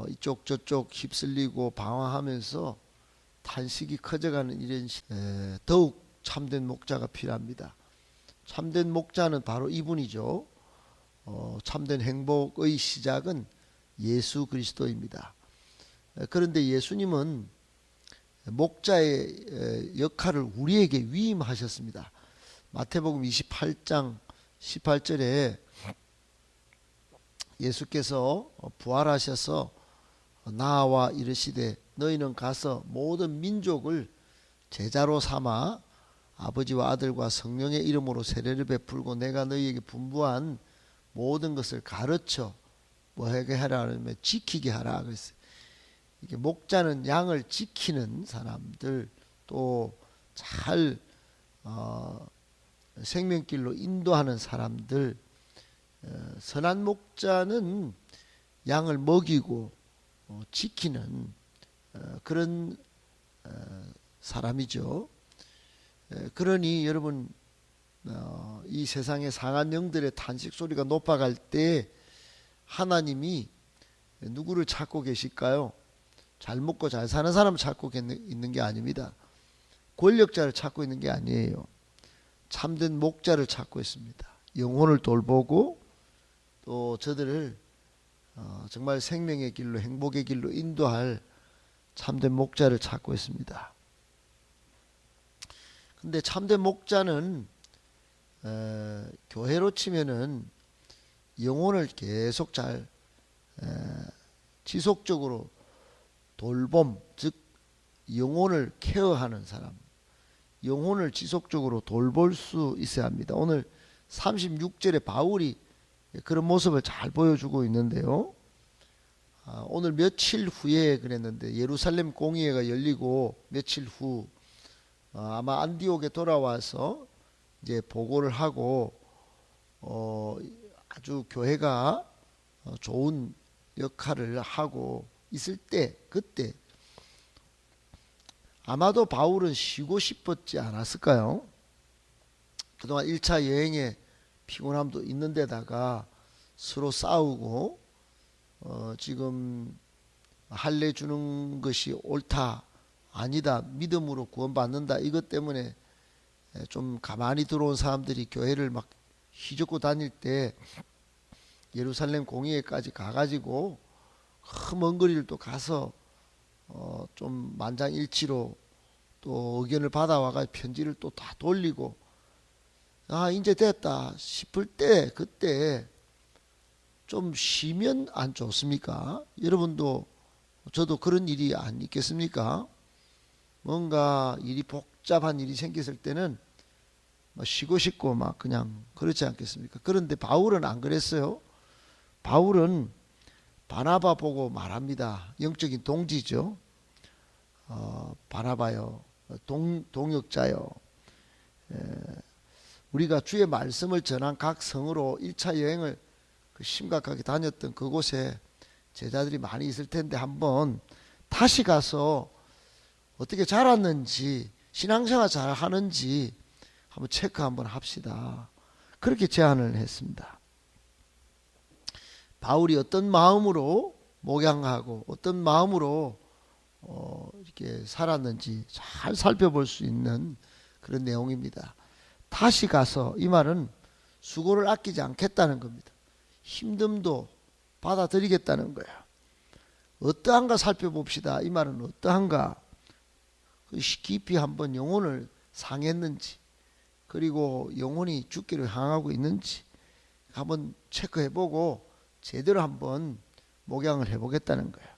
이쪽 저쪽 휩쓸리고 방황하면서 탄식이 커져가는 이런 더욱 참된 목자가 필요합니다. 참된 목자는 바로 이분이죠. 참된 행복의 시작은 예수 그리스도입니다. 그런데 예수님은 목자의 역할을 우리에게 위임하셨습니다. 마태복음 28장 18절에 예수께서 부활하셔서 나와 이르시되 너희는 가서 모든 민족을 제자로 삼아 아버지와 아들과 성령의 이름으로 세례를 베풀고 내가 너희에게 분부한 모든 것을 가르쳐 뭐하게 하라 하면 지키게 하라 그랬어요. 이게 목자는 양을 지키는 사람들, 또 잘 생명길로 인도하는 사람들. 선한 목자는 양을 먹이고 지키는 그런 사람이죠. 그러니 여러분, 이 세상의 상한 영들의 탄식 소리가 높아갈 때 하나님이 누구를 찾고 계실까요? 잘 먹고 잘 사는 사람을 찾고 있는 게 아닙니다. 권력자를 찾고 있는 게 아니에요. 참된 목자를 찾고 있습니다. 영혼을 돌보고 또 저들을 정말 생명의 길로, 행복의 길로 인도할 참된 목자를 찾고 있습니다. 근데 참된 목자는 교회로 치면은 영혼을 계속 잘 지속적으로 돌봄, 즉 영혼을 케어하는 사람, 영혼을 지속적으로 돌볼 수 있어야 합니다. 오늘 36절에 바울이 그런 모습을 잘 보여주고 있는데요. 오늘 며칠 후에 그랬는데 예루살렘 공의회가 열리고 며칠 후 아마 안디옥에 돌아와서 이제 보고를 하고 아주 교회가 좋은 역할을 하고 있을 때, 그때 아마도 바울은 쉬고 싶었지 않았을까요? 그동안 1차 여행에 피곤함도 있는 데다가 서로 싸우고 지금 할례 주는 것이 옳다 아니다, 믿음으로 구원받는다, 이것 때문에 좀 가만히 들어온 사람들이 교회를 막 휘젓고 다닐 때 예루살렘 공의회까지 가가지고 먼 거리를 또 가서 좀 만장일치로 또 의견을 받아와가 편지를 또 다 돌리고 이제 됐다 싶을 때 그때 좀 쉬면 안 좋습니까? 여러분도 저도 그런 일이 안 있겠습니까? 뭔가 일이 복잡한 일이 생겼을 때는 쉬고 싶고 막 그냥 그렇지 않겠습니까? 그런데 바울은 안 그랬어요. 바울은 바나바 보고 말합니다. 영적인 동지죠. 바나바요, 동역자요. 우리가 주의 말씀을 전한 각 성으로 1차 여행을 심각하게 다녔던 그곳에 제자들이 많이 있을 텐데 한번 다시 가서 어떻게 자랐는지, 신앙생활 잘 하는지 한번 체크 한번 합시다. 그렇게 제안을 했습니다. 바울이 어떤 마음으로 목양하고 어떤 마음으로 이렇게 살았는지 잘 살펴볼 수 있는 그런 내용입니다. 다시 가서, 이 말은 수고를 아끼지 않겠다는 겁니다. 힘듦도 받아들이겠다는 거야. 어떠한가 살펴봅시다. 이 말은 어떠한가, 깊이 한번 영혼을 상했는지, 그리고 영혼이 죽기를 향하고 있는지 한번 체크해보고 제대로 한번 목양을 해보겠다는 거예요.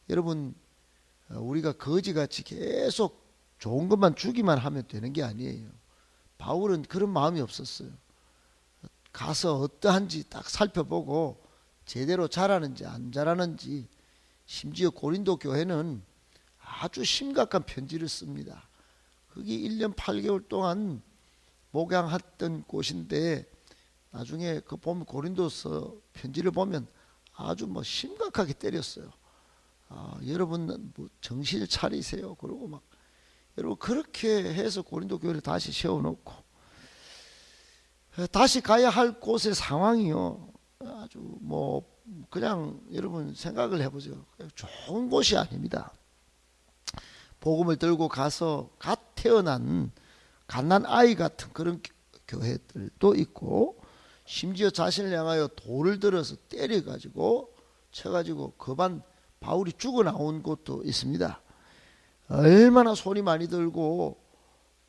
여러분, 우리가 거지같이 계속 좋은 것만 주기만 하면 되는 게 아니에요. 바울은 그런 마음이 없었어요. 가서 어떠한지 딱 살펴보고 제대로 자라는지 안 자라는지, 심지어 고린도 교회는 아주 심각한 편지를 씁니다. 그게 1년 8개월 동안 목양했던 곳인데 나중에 그 보면 고린도서 편지를 보면 아주 심각하게 때렸어요. 여러분 정신을 차리세요. 그러고 막 여러분 그렇게 해서 고린도 교회를 다시 세워놓고 다시 가야 할 곳의 상황이요, 아주 그냥 여러분 생각을 해보죠. 좋은 곳이 아닙니다. 복음을 들고 가서 갓 태어난 갓난 아이 같은 그런 교회들도 있고, 심지어 자신을 향하여 돌을 들어서 때려가지고 쳐가지고 거반 바울이 죽어 나온 곳도 있습니다. 얼마나 손이 많이 들고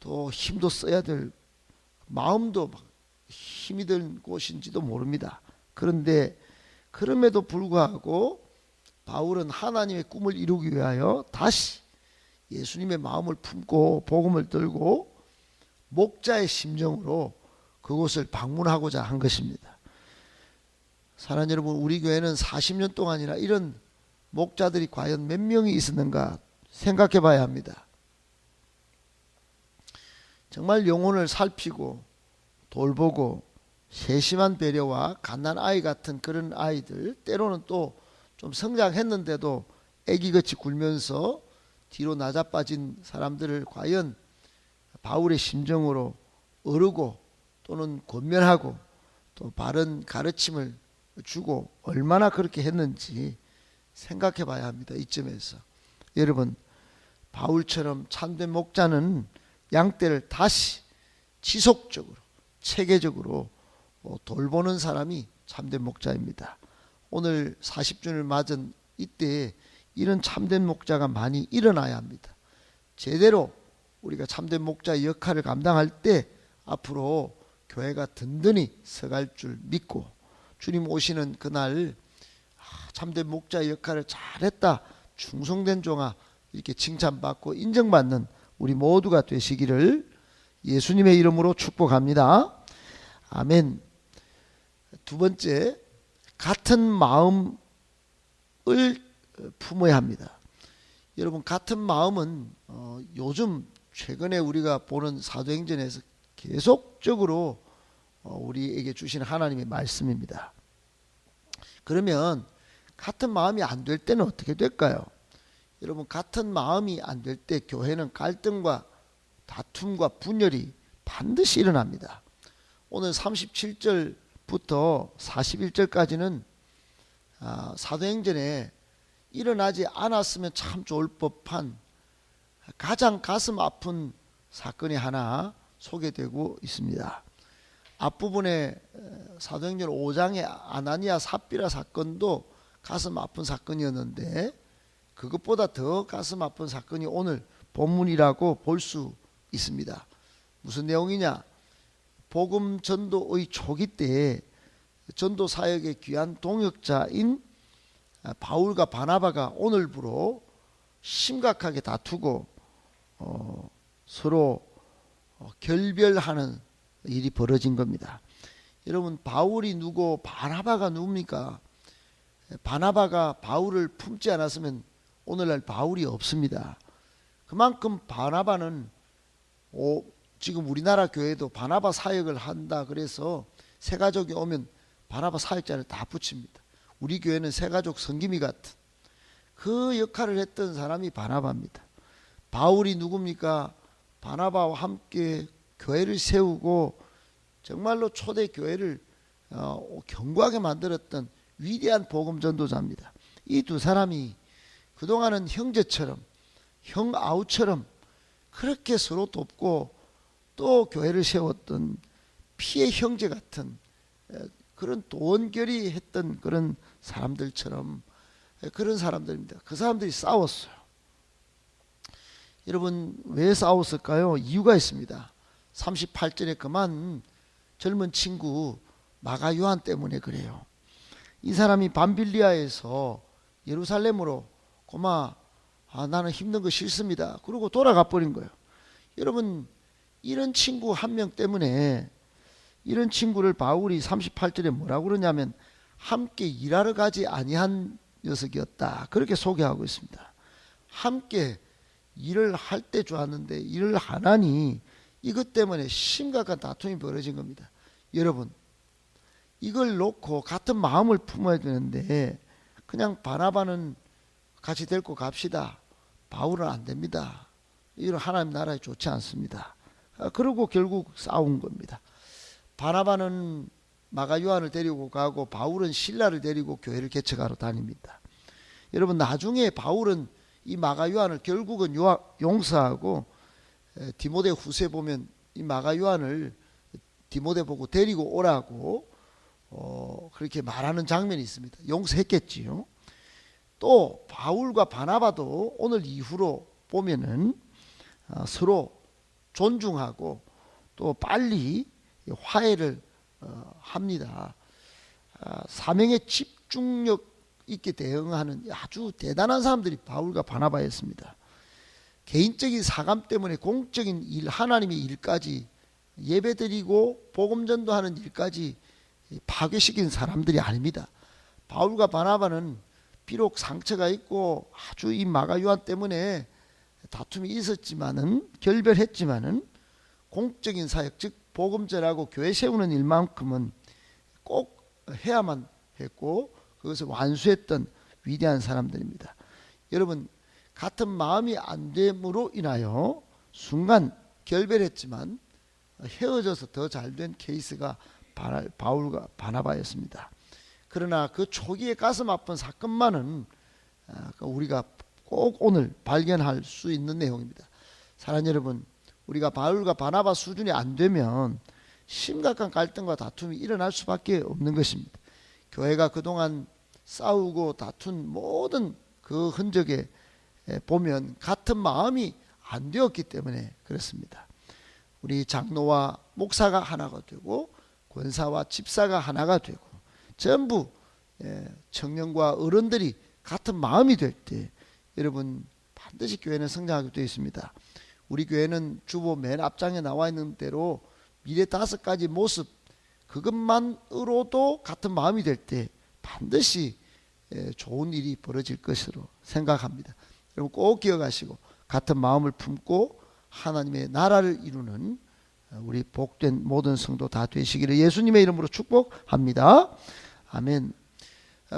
또 힘도 써야 될, 마음도 힘이 든 곳인지도 모릅니다. 그런데 그럼에도 불구하고 바울은 하나님의 꿈을 이루기 위하여 다시 예수님의 마음을 품고 복음을 들고 목자의 심정으로 그곳을 방문하고자 한 것입니다. 사랑하는 여러분, 우리 교회는 40년 동안이나 이런 목자들이 과연 몇 명이 있었는가 생각해 봐야 합니다. 정말 영혼을 살피고 돌보고 세심한 배려와 갓난 아이 같은 그런 아이들, 때로는 또 좀 성장했는데도 애기같이 굴면서 뒤로 낮아빠진 사람들을 과연 바울의 심정으로 어르고 또는 권면하고 또 바른 가르침을 주고 얼마나 그렇게 했는지 생각해 봐야 합니다. 이점에서 여러분, 바울처럼 참된 목자는 양떼를 다시 지속적으로 체계적으로 돌보는 사람이 참된 목자입니다. 오늘 40주년을 맞은 이때 이런 참된 목자가 많이 일어나야 합니다. 제대로 우리가 참된 목자의 역할을 감당할 때 앞으로 교회가 든든히 서갈 줄 믿고, 주님 오시는 그날 참된 목자의 역할을 잘했다, 충성된 종아, 이렇게 칭찬받고 인정받는 우리 모두가 되시기를 예수님의 이름으로 축복합니다. 아멘. 두 번째, 같은 마음을 품어야 합니다. 여러분, 같은 마음은 요즘 최근에 우리가 보는 사도행전에서 계속적으로 우리에게 주신 하나님의 말씀입니다. 그러면 같은 마음이 안 될 때는 어떻게 될까요? 여러분, 같은 마음이 안 될 때 교회는 갈등과 다툼과 분열이 반드시 일어납니다. 오늘 37절부터 41절까지는 사도행전에 일어나지 않았으면 참 좋을 법한 가장 가슴 아픈 사건이 하나 소개되고 있습니다. 앞부분에 사도행전 5장의 아나니아 삽비라 사건도 가슴 아픈 사건이었는데, 그것보다 더 가슴 아픈 사건이 오늘 본문이라고 볼 수 있습니다. 무슨 내용이냐? 복음 전도의 초기 때에 전도 사역의 귀한 동역자인 바울과 바나바가 오늘부로 심각하게 다투고 서로 결별하는 일이 벌어진 겁니다. 여러분, 바울이 누구, 바나바가 누굽니까? 바나바가 바울을 품지 않았으면 오늘날 바울이 없습니다. 그만큼 바나바는 지금 우리나라 교회도 바나바 사역을 한다 그래서 새가족이 오면 바나바 사역자를 다 붙입니다. 우리 교회는 새가족 성김이 같은 그 역할을 했던 사람이 바나바입니다. 바울이 누굽니까? 바나바와 함께 교회를 세우고 정말로 초대 교회를 견고하게 만들었던 위대한 복음 전도자입니다. 이 두 사람이 그동안은 형제처럼, 형아우처럼 그렇게 서로 돕고 또 교회를 세웠던 피의 형제 같은 그런 도원결이 했던 그런 사람들처럼, 그런 사람들입니다. 그 사람들이 싸웠어요. 여러분, 왜 싸웠을까요? 이유가 있습니다. 38절에 그만 젊은 친구 마가 요한 때문에 그래요. 이 사람이 밤빌리아에서 예루살렘으로 나는 힘든 거 싫습니다, 그러고 돌아가 버린 거예요. 여러분, 이런 친구 한 명 때문에, 이런 친구를 바울이 38절에 뭐라고 그러냐면 함께 일하러 가지 아니한 녀석이었다, 그렇게 소개하고 있습니다. 함께 일을 할 때 좋았는데 일을 안 하니 이것 때문에 심각한 다툼이 벌어진 겁니다. 여러분, 이걸 놓고 같은 마음을 품어야 되는데 그냥 바나바는 같이 데리고 갑시다, 바울은 안 됩니다, 이런 하나님 나라에 좋지 않습니다. 그러고 결국 싸운 겁니다. 바나바는 마가 요한을 데리고 가고 바울은 실라를 데리고 교회를 개척하러 다닙니다. 여러분, 나중에 바울은 이 마가 요한을 결국은 용서하고 디모데 후서에 보면 이 마가 요한을 디모데 보고 데리고 오라고 그렇게 말하는 장면이 있습니다. 용서했겠지요. 또 바울과 바나바도 오늘 이후로 보면은 서로 존중하고 또 빨리 화해를 합니다. 사명에 집중력 있게 대응하는 아주 대단한 사람들이 바울과 바나바였습니다. 개인적인 사감 때문에 공적인 일, 하나님의 일까지 예배드리고 복음 전도하는 일까지 파괴시킨 사람들이 아닙니다. 바울과 바나바는 비록 상처가 있고 아주 이 마가 요한 때문에 다툼이 있었지만은, 결별했지만은 공적인 사역, 즉 복음 전하고 교회 세우는 일만큼은 꼭 해야만 했고 그것을 완수했던 위대한 사람들입니다. 여러분, 같은 마음이 안 됨으로 인하여 순간 결별했지만 헤어져서 더 잘된 케이스가 바울과 바나바였습니다. 그러나 그 초기에 가슴 아픈 사건만은 우리가 꼭 오늘 발견할 수 있는 내용입니다. 사랑하는 여러분, 우리가 바울과 바나바 수준이 안 되면 심각한 갈등과 다툼이 일어날 수밖에 없는 것입니다. 교회가 그동안 싸우고 다툰 모든 그 흔적에 보면 같은 마음이 안 되었기 때문에 그렇습니다. 우리 장로와 목사가 하나가 되고 권사와 집사가 하나가 되고 전부 청년과 어른들이 같은 마음이 될 때 여러분 반드시 교회는 성장하게 되어 있습니다. 우리 교회는 주보 맨 앞장에 나와 있는 대로 미래 5가지 모습, 그것만으로도 같은 마음이 될 때 반드시 좋은 일이 벌어질 것으로 생각합니다. 여러분 꼭 기억하시고 같은 마음을 품고 하나님의 나라를 이루는 우리 복된 모든 성도 다 되시기를 예수님의 이름으로 축복합니다. 아멘.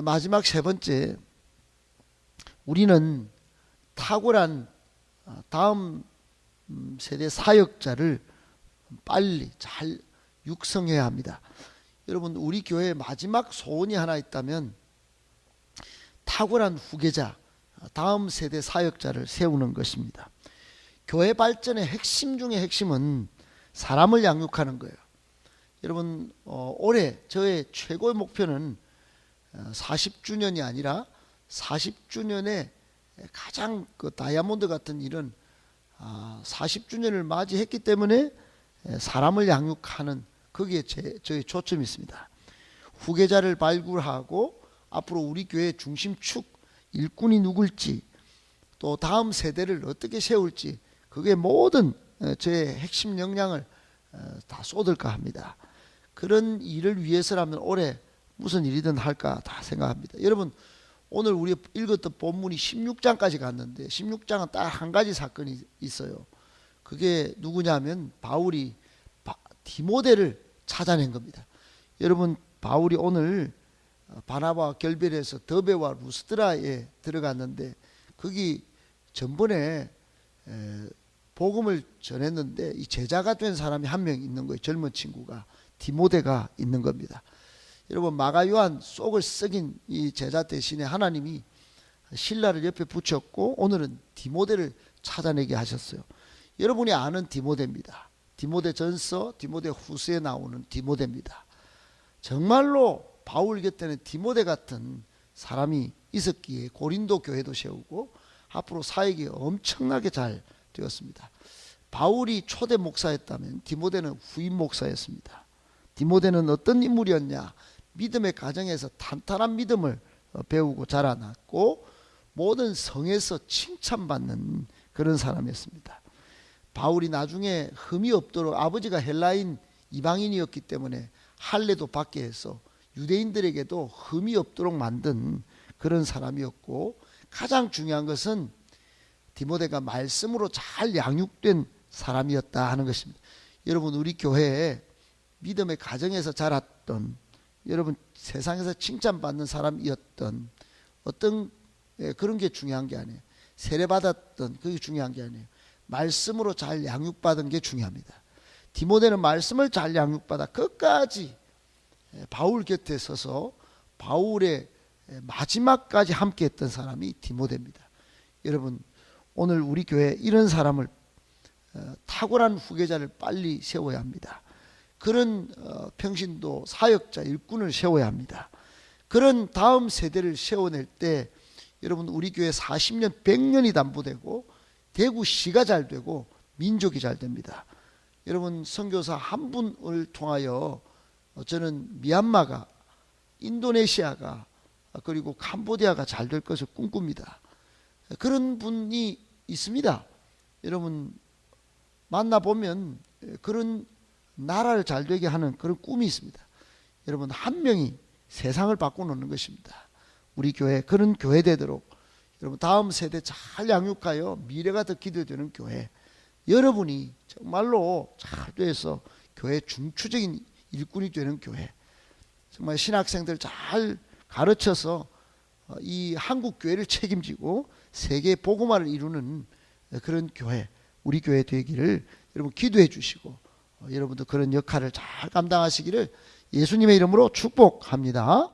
마지막 세 번째, 우리는 탁월한 다음 세대 사역자를 빨리 잘 육성해야 합니다. 여러분, 우리 교회의 마지막 소원이 하나 있다면 탁월한 후계자, 다음 세대 사역자를 세우는 것입니다. 교회 발전의 핵심 중의 핵심은 사람을 양육하는 거예요. 여러분, 올해 저의 최고의 목표는 40주년이 아니라 40주년에 가장 그 다이아몬드 같은 일은 40주년을 맞이했기 때문에 사람을 양육하는, 거기에 저의 초점이 있습니다. 후계자를 발굴하고 앞으로 우리 교회의 중심축, 일꾼이 누굴지, 또 다음 세대를 어떻게 세울지, 그게 모든 저의 핵심 역량을 다 쏟을까 합니다. 그런 일을 위해서라면 올해 무슨 일이든 할까 다 생각합니다. 여러분, 오늘 우리 읽었던 본문이 16장까지 갔는데 16장은 딱 한 가지 사건이 있어요. 그게 누구냐면 바울이 디모데를 찾아낸 겁니다. 여러분, 바울이 오늘 바나바와 결별해서 더베와 루스드라에 들어갔는데 거기 전번에 복음을 전했는데 이 제자가 된 사람이 한 명 있는 거예요. 젊은 친구가, 디모데가 있는 겁니다. 여러분, 마가 요한 속을 썩인 이 제자 대신에 하나님이 실라를 옆에 붙였고 오늘은 디모데를 찾아내게 하셨어요. 여러분이 아는 디모데입니다. 디모데전서, 디모데후서에 나오는 디모데입니다. 정말로 바울 곁에는 디모데 같은 사람이 있었기에 고린도 교회도 세우고 앞으로 사역이 엄청나게 잘 되었습니다. 바울이 초대 목사였다면 디모데는 후임 목사였습니다. 디모데는 어떤 인물이었냐? 믿음의 가정에서 탄탄한 믿음을 배우고 자라났고 모든 성에서 칭찬받는 그런 사람이었습니다. 바울이 나중에 흠이 없도록, 아버지가 헬라인 이방인이었기 때문에 할례도 받게 해서 유대인들에게도 흠이 없도록 만든 그런 사람이었고, 가장 중요한 것은 디모데가 말씀으로 잘 양육된 사람이었다 하는 것입니다. 여러분, 우리 교회에 믿음의 가정에서 자랐던, 여러분 세상에서 칭찬받는 사람이었던 어떤 그런 게 중요한 게 아니에요. 세례받았던 그게 중요한 게 아니에요. 말씀으로 잘 양육받은 게 중요합니다. 디모데는 말씀을 잘 양육받아 끝까지 바울 곁에 서서 바울의 마지막까지 함께했던 사람이 디모데입니다. 여러분, 오늘 우리 교회에 이런 사람을 탁월한 후계자를 빨리 세워야 합니다. 그런 평신도 사역자 일꾼을 세워야 합니다. 그런 다음 세대를 세워낼 때 여러분, 우리 교회 40년 100년이 담보되고 대구시가 잘 되고 민족이 잘 됩니다. 여러분, 선교사 한 분을 통하여 저는 미얀마가, 인도네시아가, 그리고 캄보디아가 잘 될 것을 꿈꿉니다. 그런 분이 있습니다. 여러분, 만나보면 그런 나라를 잘 되게 하는 그런 꿈이 있습니다. 여러분, 한 명이 세상을 바꿔놓는 것입니다. 우리 교회, 그런 교회 되도록 여러분, 다음 세대 잘 양육하여 미래가 더 기대되는 교회, 여러분이 정말로 잘 돼서 교회 중추적인 일꾼이 되는 교회, 정말 신학생들 잘 가르쳐서 이 한국 교회를 책임지고 세계 복음화를 이루는 그런 교회, 우리 교회 되기를 여러분 기도해 주시고, 여러분도 그런 역할을 잘 감당하시기를 예수님의 이름으로 축복합니다.